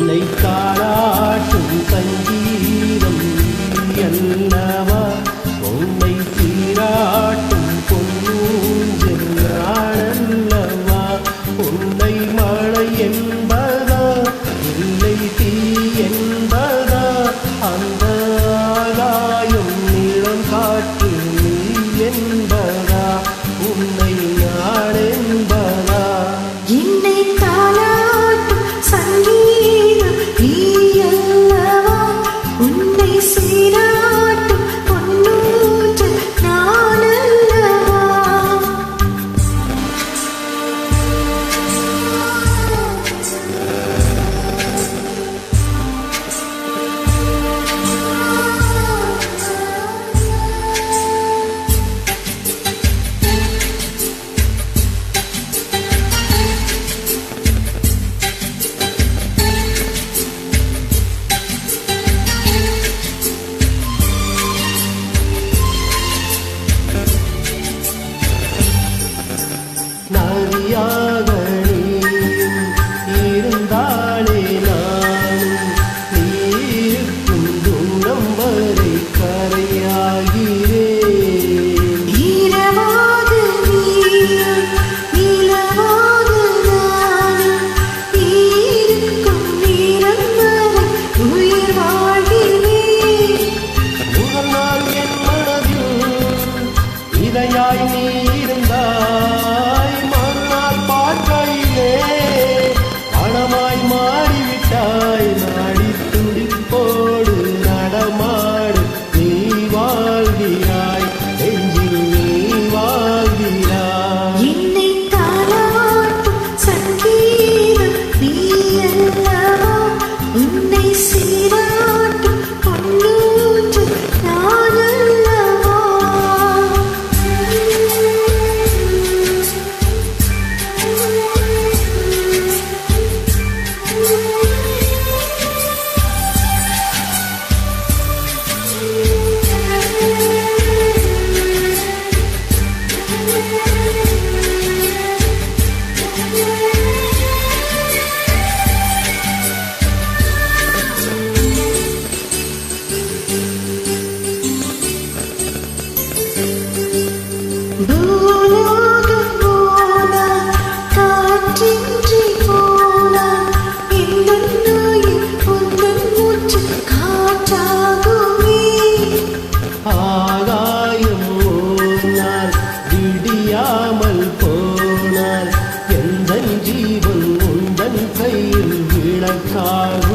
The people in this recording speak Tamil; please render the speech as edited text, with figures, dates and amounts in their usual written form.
என்னை தாராட்டும் சங்கீதம் அல்லவா உன்னை சீராட்டும் பொன்னூஞ்சல் நாடல்லவா உன்னை மழை என்பதா இல்லை தீ என்பதா அந்த ஆகாயம் நிலம் காற்று நீ என்பதா உன்னை நாடென்பதா என்னை தாலாட்டும் சங்கீதம் நீ அல்லவா உன்னை சீராட்டும் பொன்னூஞ்சல் நான் அல்லவா நதியாக நீயும் இருந்தாலே நானும் நீருக்கும் தூரம் வரை கரையாகிறேன் இரவாக நீயும் நிலவாக நானும் நீருக்கும் நீரம் வரை உயிர் வாழ்கிறேன் முதல் நாள் என் மனதில் இதையாய் நீ இருந்தாய் மறுநாள் பார்க்கையிலே பணமாய் மாறிவிட்டாய் நாடி துடிப்போடு நடமாடு நீ வாழ்கிறாய் நெஞ்சில் நீ வாழ்கிறாய் என்னை தாலாட்டும் சங்கீதம் நீ அல்லவா உன்னை சீராட்டும் பொன்னூஞ்சல் நான் அல்லவா பூலோகம் போல காற்றின்றி போல எந்தன் நோயில் உந்தன் மூச்சு காற்றாகுமே ஆகாயம் ஓனால் விடியாமல் போனால் எந்தன் ஜீவன் உந்தன் கையில் விளக்காகும்